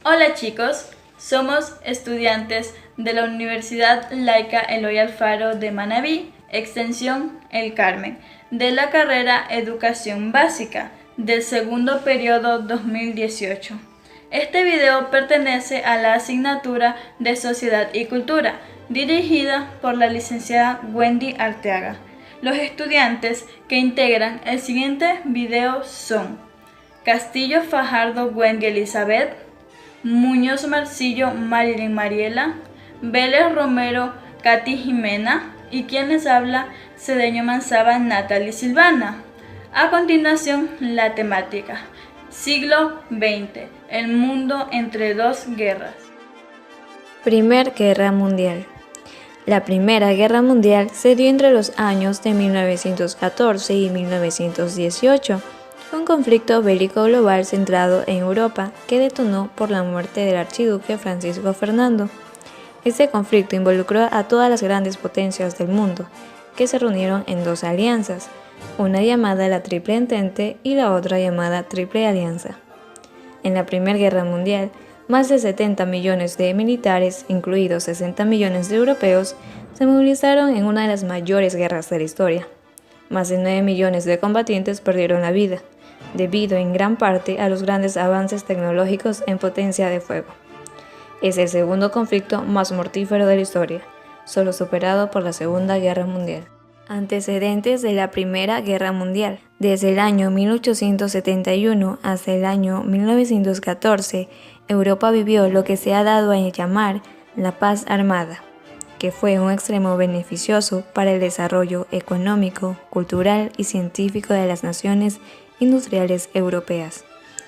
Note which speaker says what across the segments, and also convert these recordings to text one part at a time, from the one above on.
Speaker 1: Hola chicos, somos estudiantes de la Universidad Laica Eloy Alfaro de Manabí, extensión El Carmen, de la carrera Educación Básica, del segundo periodo 2018. Este video pertenece a la asignatura de Sociedad y Cultura, dirigida por la licenciada Wendy Arteaga. Los estudiantes que integran el siguiente video son Castillo Fajardo Wendy Elizabeth, Muñoz Marcillo Marilyn Mariela, Vélez Romero Katy Jimena y quienes habla Cedeño Manzaba Natalie Silvana. A continuación, la temática: siglo XX, el mundo entre dos guerras.
Speaker 2: Primera Guerra Mundial. La Primera Guerra Mundial se dio entre los años de 1914 y 1918, un conflicto bélico global centrado en Europa que detonó por la muerte del archiduque Francisco Fernando. Este conflicto involucró a todas las grandes potencias del mundo, que se reunieron en dos alianzas, una llamada la Triple Entente y la otra llamada Triple Alianza. En la Primera Guerra Mundial, más de 70 millones de militares, incluidos 60 millones de europeos, se movilizaron en una de las mayores guerras de la historia. Más de 9 millones de combatientes perdieron la vida, debido en gran parte a los grandes avances tecnológicos en potencia de fuego. Es el segundo conflicto más mortífero de la historia, solo superado por la Segunda Guerra Mundial. Antecedentes de la Primera Guerra Mundial. Desde el año 1871 hasta el año 1914, Europa vivió lo que se ha dado a llamar la paz armada, que fue un extremo beneficioso para el desarrollo económico, cultural y científico de las naciones industriales europeas.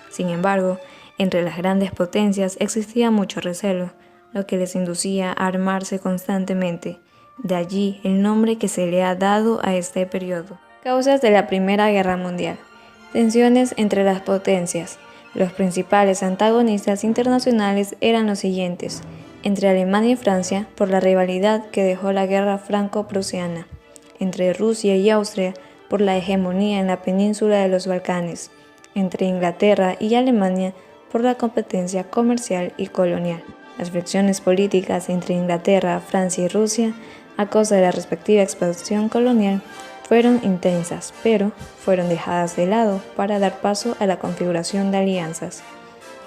Speaker 2: Sin embargo, entre las grandes potencias existía mucho recelo, lo que les inducía a armarse constantemente. De allí el nombre que se le ha dado a este periodo. Causas de la Primera Guerra Mundial. Tensiones entre las potencias. Los principales antagonistas internacionales eran los siguientes: entre Alemania y Francia, por la rivalidad que dejó la guerra franco-prusiana; entre Rusia y Austria, por la hegemonía en la península de los Balcanes; entre Inglaterra y Alemania, por la competencia comercial y colonial. Las fricciones políticas entre Inglaterra, Francia y Rusia, a causa de la respectiva expansión colonial, fueron intensas, pero fueron dejadas de lado para dar paso a la configuración de alianzas.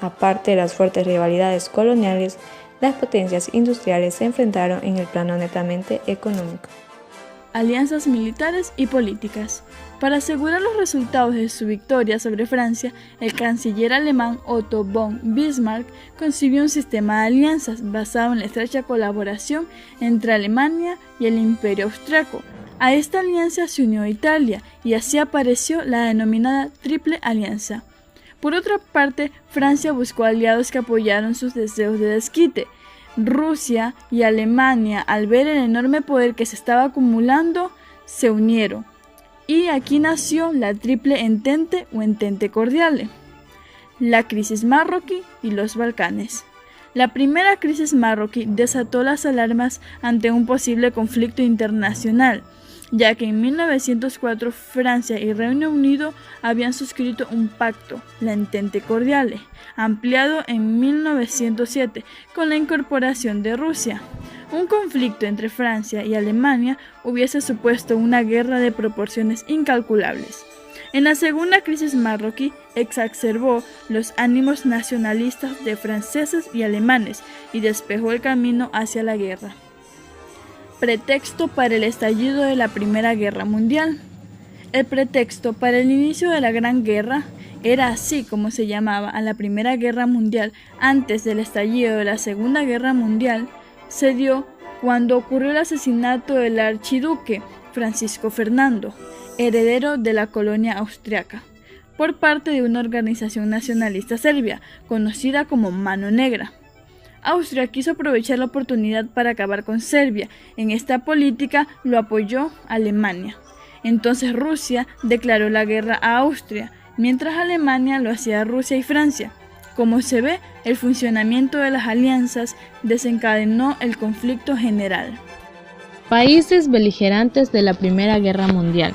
Speaker 2: Aparte de las fuertes rivalidades coloniales, las potencias industriales se enfrentaron en el plano netamente económico.
Speaker 1: Alianzas militares y políticas. Para asegurar los resultados de su victoria sobre Francia, el canciller alemán Otto von Bismarck concibió un sistema de alianzas basado en la estrecha colaboración entre Alemania y el Imperio Austriaco. A esta alianza se unió Italia y así apareció la denominada Triple Alianza. Por otra parte, Francia buscó aliados que apoyaron sus deseos de desquite. Rusia y Alemania, al ver el enorme poder que se estaba acumulando, se unieron. Y aquí nació la Triple Entente o Entente Cordiale. La crisis marroquí y los Balcanes. La primera crisis marroquí desató las alarmas ante un posible conflicto internacional, ya que en 1904 Francia y Reino Unido habían suscrito un pacto, la Entente Cordiale, ampliado en 1907 con la incorporación de Rusia. Un conflicto entre Francia y Alemania hubiese supuesto una guerra de proporciones incalculables. En la segunda crisis marroquí exacerbó los ánimos nacionalistas de franceses y alemanes y despejó el camino hacia la guerra. Pretexto para el estallido de la Primera Guerra Mundial. El pretexto para el inicio de la Gran Guerra era así como se llamaba a la Primera Guerra Mundial antes del estallido de la Segunda Guerra Mundial. Se dio cuando ocurrió el asesinato del archiduque Francisco Fernando, heredero de la colonia austriaca, por parte de una organización nacionalista serbia, conocida como Mano Negra. Austria quiso aprovechar la oportunidad para acabar con Serbia. En esta política lo apoyó Alemania. Entonces Rusia declaró la guerra a Austria, mientras Alemania lo hacía a Rusia y Francia. Como se ve, el funcionamiento de las alianzas desencadenó el conflicto general.
Speaker 3: Países beligerantes de la Primera Guerra Mundial.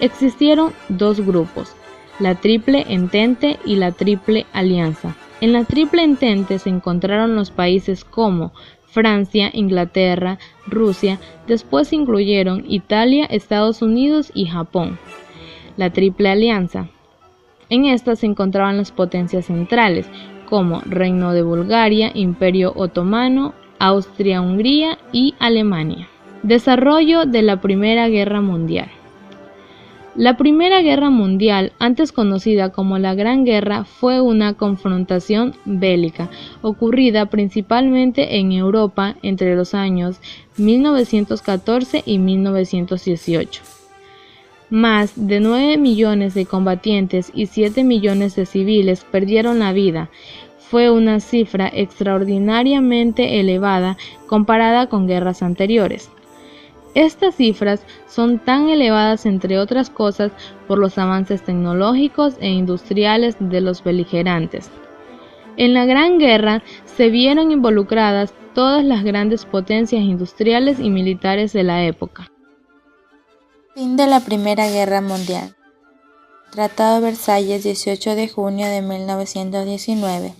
Speaker 3: Existieron dos grupos, la Triple Entente y la Triple Alianza. En la Triple Entente se encontraron los países como Francia, Inglaterra, Rusia, después se incluyeron Italia, Estados Unidos y Japón. La Triple Alianza. En esta se encontraban las potencias centrales, como Reino de Bulgaria, Imperio Otomano, Austria-Hungría y Alemania. Desarrollo de la Primera Guerra Mundial. La Primera Guerra Mundial, antes conocida como la Gran Guerra, fue una confrontación bélica ocurrida principalmente en Europa entre los años 1914 y 1918. Más de 9 millones de combatientes y 7 millones de civiles perdieron la vida. Fue una cifra extraordinariamente elevada comparada con guerras anteriores. Estas cifras son tan elevadas, entre otras cosas, por los avances tecnológicos e industriales de los beligerantes. En la Gran Guerra se vieron involucradas todas las grandes potencias industriales y militares de la época.
Speaker 4: Fin de la Primera Guerra Mundial. Tratado de Versalles, 18 de junio de 1919.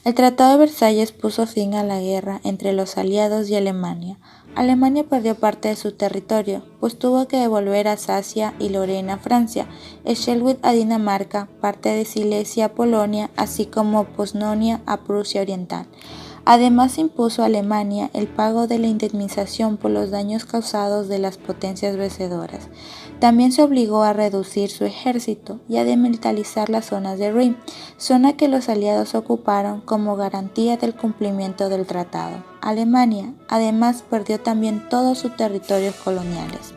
Speaker 4: El Tratado de Versalles puso fin a la guerra entre los aliados y Alemania. Alemania perdió parte de su territorio, pues tuvo que devolver Alsacia y Lorena a Francia, Schleswig a Dinamarca, parte de Silesia a Polonia, así como Posnonia a Prusia Oriental. Además, impuso a Alemania el pago de la indemnización por los daños causados de las potencias vencedoras. También se obligó a reducir su ejército y a demilitarizar las zonas de Rin, zona que los aliados ocuparon como garantía del cumplimiento del tratado. Alemania, además, perdió también todos sus territorios coloniales.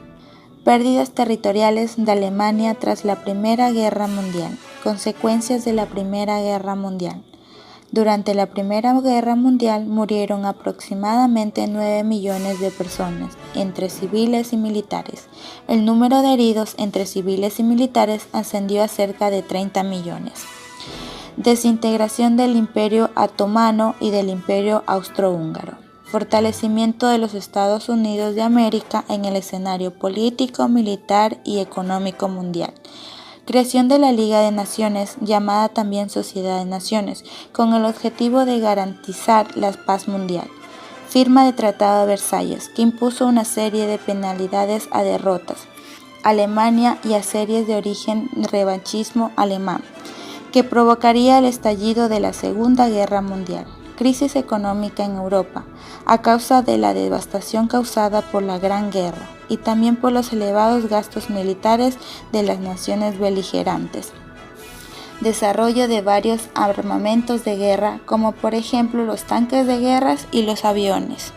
Speaker 4: Pérdidas territoriales de Alemania tras la Primera Guerra Mundial. Consecuencias de la Primera Guerra Mundial. Durante la Primera Guerra Mundial murieron aproximadamente 9 millones de personas, entre civiles y militares. El número de heridos entre civiles y militares ascendió a cerca de 30 millones. Desintegración del Imperio Otomano y del Imperio Austrohúngaro. Fortalecimiento de los Estados Unidos de América en el escenario político, militar y económico mundial. Creación de la Liga de Naciones, llamada también Sociedad de Naciones, con el objetivo de garantizar la paz mundial. Firma de Tratado de Versalles, que impuso una serie de penalidades a derrotas, Alemania y a series de origen revanchismo alemán, que provocaría el estallido de la Segunda Guerra Mundial. Crisis económica en Europa, a causa de la devastación causada por la Gran Guerra y también por los elevados gastos militares de las naciones beligerantes. Desarrollo de varios armamentos de guerra, como por ejemplo los tanques de guerra y los aviones.